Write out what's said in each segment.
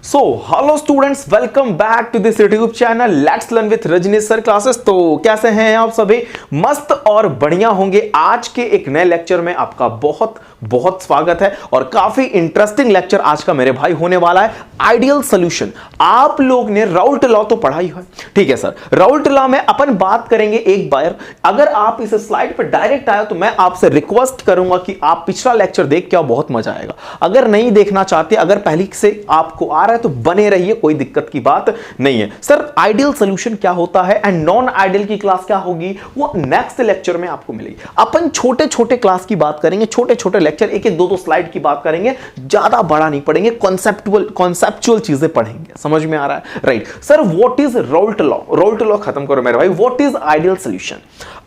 So hello students, welcome back to this YouTube channel let's learn with Rajneesh sir classes. तो कैसे हैं आप सभी? मस्त और बढ़िया होंगे। आज के एक नए लेक्चर में आपका बहुत बहुत स्वागत है और काफी इंटरेस्टिंग लेक्चर आज का मेरे भाई होने वाला है। Ideal solution. आप लोग ने राउल्ट लॉ तो पढ़ा ही है, ठीक है सर। राउल्ट लॉ में अपन बात करेंगे एक बार। अगर आप इस स्लाइड पर डायरेक्ट आए तो मैं आपसे रिक्वेस्ट करूंगा कि आप पिछला लेक्चर देख के आओ, बहुत मजा आएगा। अगर नहीं देखना चाहते, अगर पहले से आपको आ रहा है तो बने रहिए, कोई दिक्कत की बात नहीं है। सर आइडियल सॉल्यूशन क्या होता है एंड नॉन आइडियल की क्लास क्या होगी वो नेक्स्ट लेक्चर में आपको मिलेगी। अपन छोटे छोटे क्लास की बात करेंगे, छोटे छोटे लेक्चर, एक एक दो स्लाइड की बात करेंगे, ज्यादा बड़ा नहीं पढ़ेंगे, कॉन्सेप्चुअल चीजें पढ़ेंगे। समझ में आ रहा है? Right sir. What is Raoult law? Raoult law खत्म करो मेरे भाई। What is ideal solution?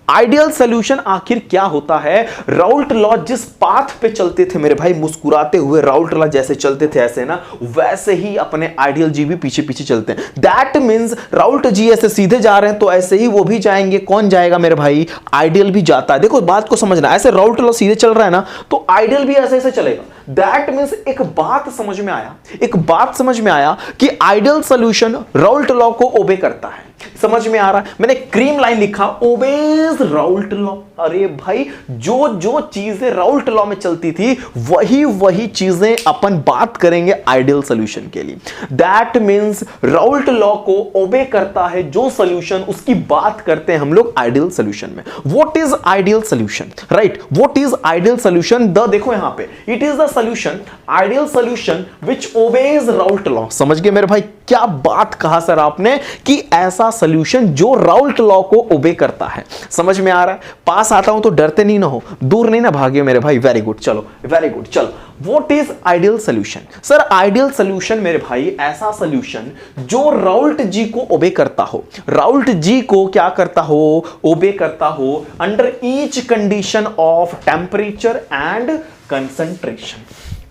Ideal solution आखिर क्या होता है? राउल्ट लॉ जिस पाथ पे चलते थे मेरे भाई, मुस्कुराते हुए राउल्ट लॉ जैसे चलते थे ऐसे ना, वैसे ही अपने आइडियल जी भी पीछे पीछे चलते हैं। दैट मींस राउल्ट जी ऐसे सीधे जा रहे हैं तो ऐसे ही वो भी जाएंगे। कौन जाएगा मेरे भाई? आइडियल भी जाता है। देखो बात को समझना, ऐसे राउल्ट लॉ सीधे चल रहा है ना तो आइडियल भी ऐसे ऐसे चलेगा। दैट मींस एक बात समझ में आया, एक बात समझ में आया कि आइडियल सॉल्यूशन राउल्ट लॉ को ओबे करता है। समझ में आ रहा है? मैंने क्रीम लाइन लिखा, ओबेज राउल्ट लॉ। अरे भाई जो जो चीजें राउल्ट लॉ में चलती थी वही वही चीजें अपन बात करेंगे आइडियल सॉल्यूशन के लिए। दैट मींस राउल्ट लॉ को ओबे करता है जो सॉल्यूशन, उसकी बात करते हैं हम लोग आइडियल सॉल्यूशन में। What is ideal solution? Right, what is ideal solution? The देखो यहां पे, it is the solution, ideal solution which obeys Raoult law. समझ गए मेरे भाई? क्या बात कहा सर आपने कि ऐसा सॉल्यूशन जो राउल्ट लॉ को ओबे करता है। समझ में आ रहा है? पास आता हूं तो डरते नहीं ना हो, दूर नहीं ना भागे मेरे भाई। वेरी गुड, चलो वेरी गुड। चलो what is ideal solution? Sir ideal solution मेरे भाई ऐसा सॉल्यूशन जो राउल्ट जी को ओबे करता हो। राउल्ट जी को क्या करता हो? ओबे करता हो under each condition of temperature and concentration.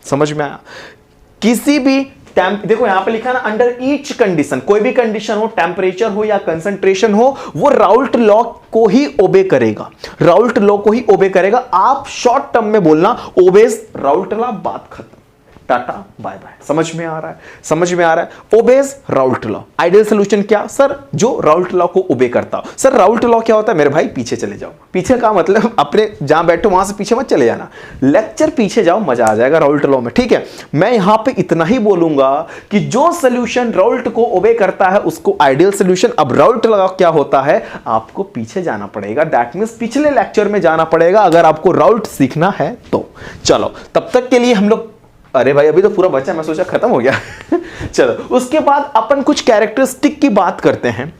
समझ में आया? किसी भी देखो यहां पे लिखा ना, अंडर ईच कंडीशन, कोई भी कंडीशन हो, टेम्परेचर हो या कंसंट्रेशन हो, वो राउल्ट लॉ को ही ओबे करेगा। राउल्ट लॉ को ही ओबे करेगा। आप शॉर्ट टर्म में बोलना ओबेज राउल्ट लॉ, बात खत्म, टाटा बाय बाय। समझ में आ रहा है? समझ में आ रहा है? Obeys Raoult law. Ideal solution क्या सर? जो राउल्ट लॉ को ओबे करता हो। सर राउल्ट लॉ क्या होता है मेरे भाई? पीछे चले जाओ। पीछे का मतलब अपने जहां बैठो वहां से पीछे मत चले जाना, लेक्चर पीछे जाओ, मजा आ जाएगा राउल्ट लॉ में। ठीक है, मैं यहां पे इतना ही बोलूंगा कि जो सॉल्यूशन राउल्ट को ओबे करता है उसको आइडियल सॉल्यूशन। अब राउल्ट लॉ क्या होता है आपको पीछे जाना पड़ेगा, दैट मींस पिछले लेक्चर में जाना पड़ेगा अगर आपको राउल्ट सीखना है तो। चलो तब तक के लिए हम लोग, अरे भाई अभी तो पूरा बचा, मैं सोचा खत्म हो गया। चलो उसके बाद अपन कुछ कैरेक्टरिस्टिक की बात करते हैं,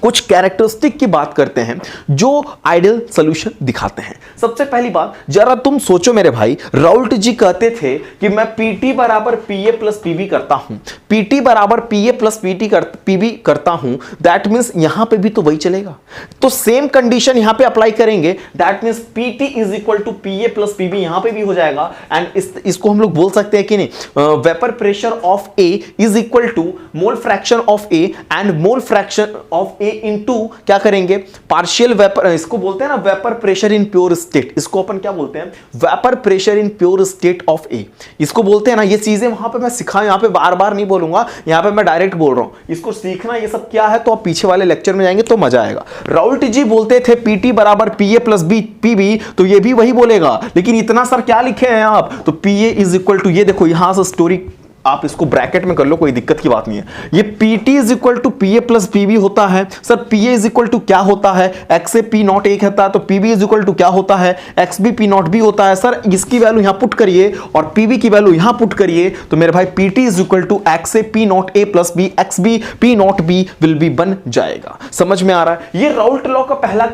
कुछ कैरेक्टरिस्टिक की बात करते हैं जो आइडियल सॉल्यूशन दिखाते हैं। सबसे पहली बात, जरा तुम सोचो मेरे भाई, राउल्ट जी कहते थे कि मैं पीटी बराबर पीए प्लस पीबी करता हूं, पीटी बराबर पीए प्लस पीबी करता हूं। दैट मींस यहां पे भी तो वही चलेगा, तो सेम कंडीशन यहां पे अप्लाई करेंगे। That means PT is equal to PA plus PB यहां पे भी हो जाएगा। एंड इसको हम लोग बोल सकते हैं कि नहीं, vapour pressure of A is equal to mole fraction of A and mole fraction of A into क्या करेंगे, पार्शियल वेपर, इसको बोलते हैं ना vapour pressure in pure state. इसको अपन क्या बोलते हैं? Vapour pressure in pure state of A, इसको बोलते हैं ना। ये चीजें वहां पे मैं सिखाऊं, यहां पे बार बार नहीं बोलूंगा, यहां पे मैं डायरेक्ट बोल रहा हूं। इसको सीखना ये सब क्या है तो आप पीछे वाले लेक्चर में जाएंगे तो मजा आएगा। राउल्ट जी बोलते थे पीटी बराबर पीए प्लस बी पीबी, तो ये भी वही बोलेगा, लेकिन इतना सर क्या लिखे हैं आप? तो पीए इज इक्वल टू, ये देखो यहां से स्टोरी आप इसको ब्रैकेट में कर लो, कोई दिक्कत की बात नहीं है। ये Pt is equal to PA plus PB होता है। Sir Pa is equal to क्या होता है? एक्स से पी नॉट एक होता है, तो Pb इज इक्वल टू क्या होता है? X B P not B होता है। सर इसकी वैल्यू यहां पुट करिए और Pb की वैल्यू यहां पुट करिए, तो मेरे भाई Pt is equal to x से p not a plus b x B P not b will be बन जाएगा। समझ में आ रहा है? ये राउल्ट लॉ का पहला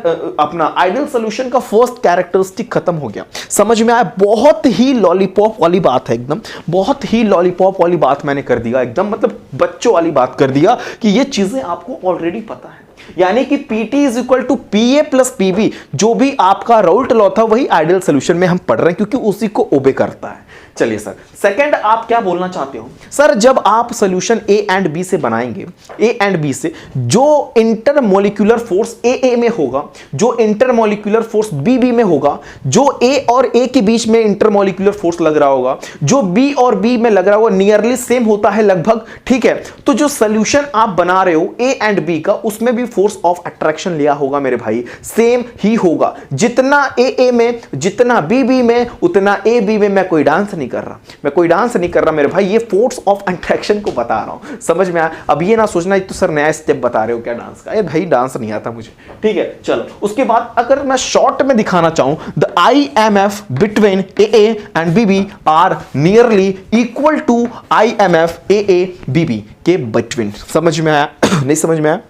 अपना आइडियल सॉल्यूशन का फर्स्ट कैरेक्टरिस्टिक खत्म हो गया। समझ में आया? बहुत ही लॉलीपॉप वाली बात है, एकदम बहुत ही लॉलीपॉप वाली बात मैंने कर दिया, एकदम मतलब बच्चों वाली बात कर दिया कि ये चीजें आपको ऑलरेडी पता है। यानी कि Pt is equal to PA plus PB, जो भी आपका राउल्ट लॉ था वही आइडियल सॉल्यूशन में हम पढ़ रहे हैं क्योंकि उसी को ओबे करता है। चलिए सर, सेकंड आप क्या बोलना चाहते हो? सर जब आप सॉल्यूशन ए एंड बी से बनाएंगे, ए एंड बी से, जो इंटरमोलिक्यूलर फोर्स ए ए में होगा, जो इंटरमोलिक्यूलर फोर्स बी बी में होगा, जो ए और ए के बीच में इंटरमोलिक्यूलर फोर्स लग रहा होगा, जो बी और बी में लग रहा होगा, नियरली सेम होता है लगभग, ठीक है। तो जो सॉल्यूशन आप बना रहे हो ए एंड बी का, उसमें भी फोर्स ऑफ अट्रैक्शन लिया होगा मेरे भाई, सेम ही होगा। जितना ए ए में, जितना बी बी में, उतना ए बी में। मैं कोई डांस नहीं कर रहा, मैं कोई डांस नहीं कर रहा मेरे भाई, ये फोर्स ऑफ अट्रैक्शन को बता रहा हूं, समझ में आया? अब ये ना सोचना तो सर नया स्टेप बता रहे हो क्या डांस का, भाई डांस नहीं आता मुझे, ठीक है। चलो उसके बाद अगर मैं शॉर्ट में दिखाना चाहूं, the IMF between AA and BB are nearly equal to IMF AA BB के बिटवीन। समझ में आया? नहीं समझ में आया?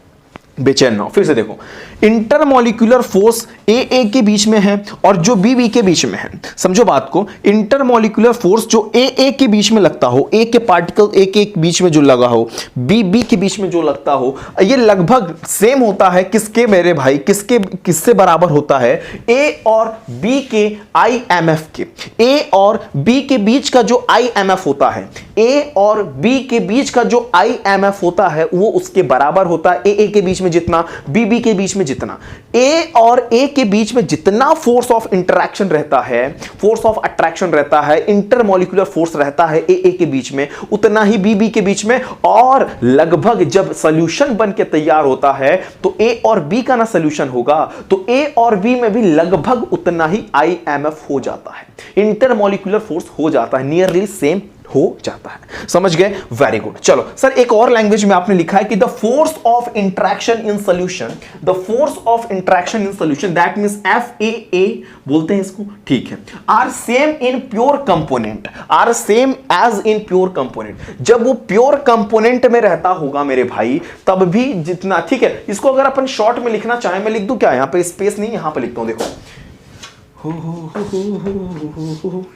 बेचैन ना हो, फिर से देखो, इंटरमोलिक्यूलर फोर्स ए ए के बीच में है और जो बी बी के बीच में है। समझो बात को, इंटरमोलिक्यूलर फोर्स जो ए ए के बीच में लगता हो, ए के पार्टिकल ए के बीच में जो लगा हो, बी बी के बीच में जो लगता हो, ये लगभग सेम होता है। किसके मेरे भाई, किससे बराबर होता है? ए और बी के IMF के। ए और बी के बीच का जो IMF होता है, ए और बी के बीच का जो IMF होता है, वो उसके बराबर होता है ए ए के बीच में जितना, बी बी के बीच में जितना। ए और ए के बीच में जितना फोर्स ऑफ इंटरैक्शन रहता है, फोर्स ऑफ अट्रैक्शन रहता है, इंटरमोलिक्यूलर फोर्स रहता है ए ए के बीच में, उतना ही बी बी के बीच में। और लगभग जब सॉल्यूशन बन के तैयार होता है तो ए और बी का ना सॉल्यूशन होगा, तो ए और बी में भी लगभग उतना ही IMF हो जाता है, इंटरमोलिक्यूलर फोर्स हो जाता है, नियरली सेम हो जाता है। समझ गए? Very good. चलो सर, एक और लैंग्वेज में आपने लिखा है कि the force of interaction in solution, the force of interaction in solution, that means FAA बोलते हैं इसको, ठीक है, are same in pure component, are same as in pure component. जब वो प्योर कंपोनेंट में रहता होगा मेरे भाई, तब भी जितना, ठीक है। इसको अगर अपन शॉर्ट में लिखना चाहें, मैं लिख दूं क्या? यहां पे स्पेस नहीं, यहां पे लिखता हूं, देखो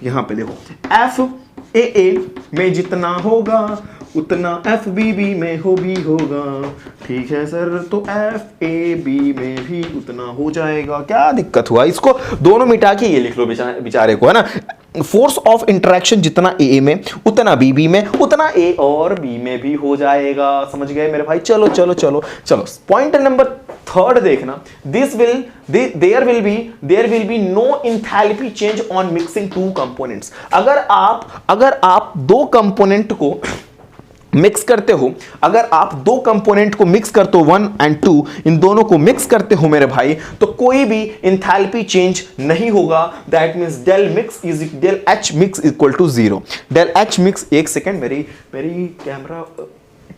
यहां पे देखो, FAA में जितना होगा उतना FBB में हो भी होगा, ठीक है सर। तो FAB में भी उतना हो जाएगा, क्या दिक्कत हुआ? इसको दोनों मिटा के ये लिख लो बेचारे को, है ना। फोर्स ऑफ इंटरैक्शन जितना ए में, उतना बी में, उतना ए और बी में भी हो जाएगा। समझ गए मेरे भाई? चलो चलो चलो चलो, पॉइंट नंबर थर्ड देखना, there will be no enthalpy change on mixing two components. अगर आप दो कंपोनेंट को मिक्स करते हो, अगर आप दो कंपोनेंट को मिक्स करते हो 1 और 2, इन दोनों को मिक्स करते हो मेरे भाई, तो कोई भी इंथैल्पी चेंज नहीं होगा। That means del H mix equal to 0। Del H mix, एक सेकेंड, मेरी कैमरा,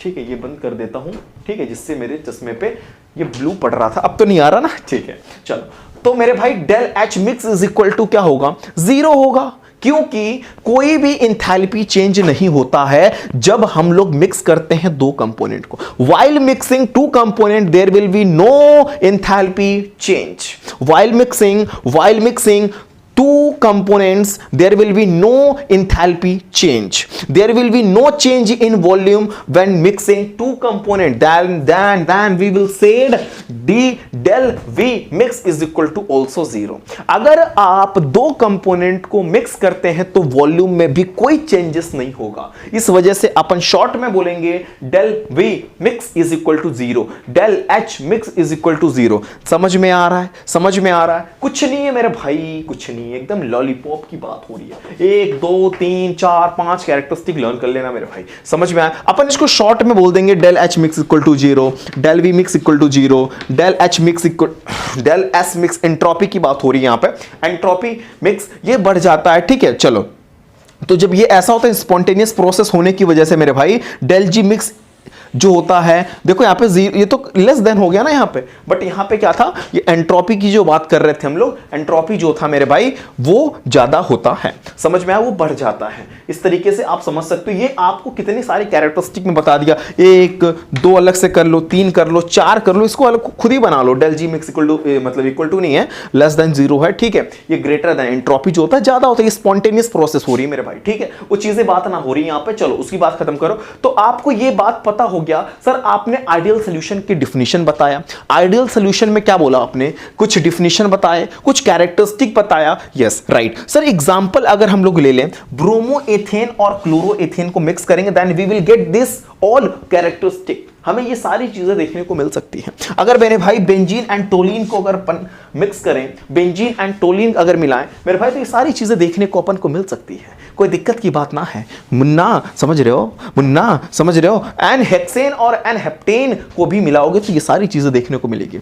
ठीक है, ये बंद कर देता हूं, ठीक है, जिससे मेरे चश्मे पे ये ब्लू पड़ रहा था, अब तो नहीं आ रहा ना, ठीक है। चलो, तो मेरे भाई del H mix is equal to क्या होगा? 0 होगा, क्योंकि कोई भी इंथैल्पी चेंज नहीं होता है जब हम लोग मिक्स करते हैं दो कंपोनेंट को। While mixing two component there will be no enthalpy change. While mixing two components there will be no enthalpy change, there will be no change in volume when mixing two components. Then we will say del V mix is equal to also 0। अगर आप दो component को mix करते हैं तो volume में भी कोई चेंजेस नहीं होगा। इस वजह से अपन शॉर्ट में बोलेंगे del V mix is equal to 0, del H mix is equal to 0। समझ में आ रहा है? समझ में आ रहा है? कुछ नहीं है मेरे भाई, कुछ नहीं, एकदम लॉलीपॉप की बात हो रही है। 1 2 3 4 5 कैरेक्टरिस्टिक लर्न कर लेना मेरे भाई, समझ में आया? अपन इसको शॉर्ट में बोल देंगे del H mix equal to 0, del V mix equal to 0, del H mix equal del S mix. Entropy की बात हो रही है यहां पे, एंट्रोपी मिक्स ये बढ़ जाता है, ठीक है। चलो, तो जब ये ऐसा होता है स्पॉन्टेनियस प्रोसेस होने की वजह से मेरे भाई, डेल G मिक्स जो होता है, देखो यहाँ पे ये तो लेस देन हो गया ना यहाँ पे, बट यहाँ पे क्या था, ये एंट्रोपी की जो बात कर रहे थे हम लोग, एंट्रोपी जो था मेरे भाई वो ज्यादा होता है। समझ में आया? वो बढ़ जाता है। इस तरीके से आप समझ सकते हो। ये आपको कितनी सारी कैरेक्टरिस्टिक में बता दिया, 1 2 अलग से कर लो, 3 कर लो, 4 कर लो, इसको अलग खुद ही बना लो। Del G mix equal to, मतलब इक्वल टू नहीं है, लेस देन 0 है, ठीक है। ये ग्रेटर देन, एंट्रोपी जो होता है ज्यादा होता है, स्पॉन्टेनियस प्रोसेस हो रही है मेरे भाई, ठीक है। वो चीजें बात ना हो रही है यहाँ पे। चलो उसकी बात खत्म करो। तो आपको ये बात पता हो गया सर आपने आइडियल सॉल्यूशन की डिफिनीशन बताया, आइडियल सॉल्यूशन में क्या बोला आपने, कुछ डिफिनीशन बताए, कुछ कैरेक्टरिस्टिक बताया, यस राइट सर। एग्जांपल अगर हम लोग ले लें, ब्रोमो एथेन और क्लोरो एथेन को मिक्स करेंगे then we will get this all characteristic, हमें ये सारी चीजें देखने को मिल सकती हैं। अगर मेरे भाई बेंजीन एंड टोलीन को अगर अपन मिक्स करें, बेंजीन एंड टोलीन अगर मिलाएं मेरे भाई, तो ये सारी चीजें देखने को अपन को मिल सकती है, कोई दिक्कत की बात ना है। मुन्ना समझ रहे हो, मुन्ना समझ रहे हो, एन हेक्सेन और एन हेप्टेन को भी मिलाओगे तो ये सारी चीजें देखने को मिलेगी।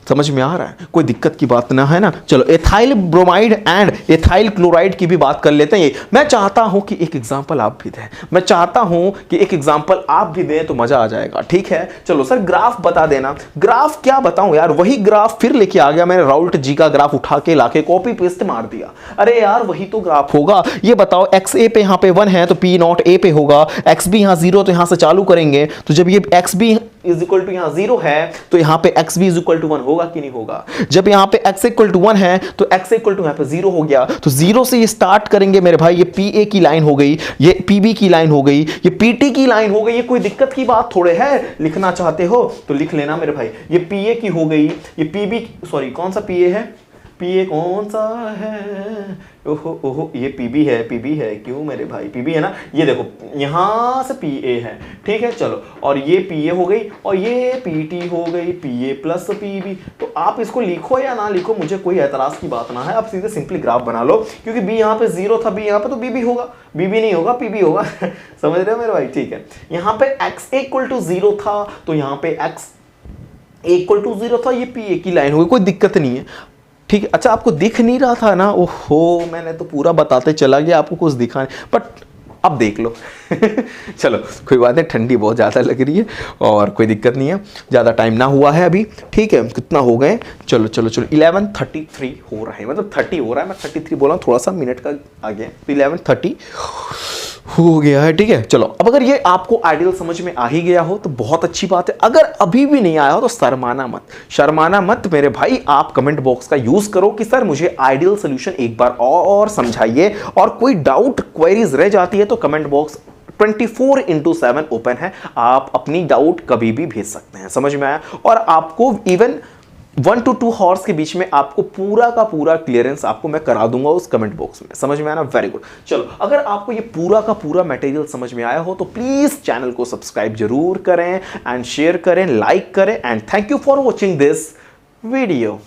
समझ में आ रहा है, कोई दिक्कत की बात ना है ना। चलो ethyl bromide and ethyl chloride की भी बात कर लेते हैं। मैं चाहता हूं कि एक एग्जांपल आप भी दें, मैं चाहता हूं कि एक एग्जांपल आप भी दें तो मजा आ जाएगा, ठीक है। चलो सर ग्राफ बता देना। ग्राफ क्या बताऊं यार, वही ग्राफ फिर लेके आ गया, मैंने राउल्ट जी का ग्राफ उठा के लाके कॉपी पेस्ट मार दिया। अरे यार वही तो ग्राफ होगा। ये बताओ एक्स ए पे यहां पे 1 है तो पी नॉट ए पे होगा, एक्स बी यहां 0 तो यहां से चालू करेंगे, तो जब ये X B is equal to यहां 0 है तो यहां पे X B is equal to 1 होगा कि नहीं होगा। जब यहां पे x इक्वल टू 1 है तो x इक्वल टू यहां पे 0 हो गया, तो 0 से ये स्टार्ट करेंगे मेरे भाई, ये पी की लाइन हो गई, ये पीबी की लाइन हो गई, ये पीटी की लाइन हो गई। ये कोई दिक्कत की बात थोड़े है, लिखना चाहते हो तो लिख लेना मेरे भाई। ये पीए की हो गई, ये पीबी सॉरी कौन सा पीए है, पीए कौन सा है, ओहो ओहो ये पीबी है, पीबी है क्यों मेरे भाई, पीबी है ना। ये देखो यहां से पीए है, ठीक है चलो, और ये पीए हो गई और ये पीटी हो गई, पीए प्लस पीबी। तो आप इसको लिखो या ना लिखो मुझे कोई एतराज की बात ना है, आप सीधे सिंपली ग्राफ बना लो, क्योंकि बी यहाँ पे 0 था, बी यहाँ पे तो बीबी होगा, बीबी नहीं होगा पीबी होगा समझ रहे हो मेरे भाई, ठीक है। यहाँ पे एक्स इक्वल टू 0 था तो यहाँ पे एक्स इक्वल टू 0 था, ये पीए की लाइन होगी, कोई दिक्कत नहीं है, ठीक है। अच्छा आपको दिख नहीं रहा था ना, ओहो मैंने तो पूरा बताते चला गया, आपको कुछ दिखा नहीं, बट अब देख लो चलो कोई बात नहीं, ठंडी बहुत ज़्यादा लग रही है और कोई दिक्कत नहीं है, ज़्यादा टाइम ना हुआ है अभी, ठीक है। कितना हो गए, चलो चलो चलो 11:33 हो रहा है, मतलब 30 हो रहा है, मैं 33 बोला थोड़ा सा मिनट का आगे, तो 11:30 हो गया है, ठीक है। चलो अब अगर ये आपको आइडियल समझ में आ ही गया हो तो बहुत अच्छी बात है, अगर अभी भी नहीं आया हो तो शर्माना मत, शर्माना मत मेरे भाई, आप कमेंट बॉक्स का यूज करो कि सर मुझे आइडियल सॉल्यूशन एक बार और समझाइए, और कोई डाउट क्वेरीज रह जाती है तो कमेंट बॉक्स 24/7 ओपन है, आप अपनी डाउट कभी भी भेज सकते हैं, समझ में आया। और आपको इवन 1 to 2 हॉर्स के बीच में आपको पूरा का पूरा क्लियरेंस आपको मैं करा दूंगा उस कमेंट बॉक्स में, समझ में आया ना, वेरी गुड। चलो अगर आपको ये पूरा का पूरा मटेरियल समझ में आया हो तो प्लीज चैनल को सब्सक्राइब जरूर करें एंड शेयर करें, लाइक करें, and thank you for watching this video.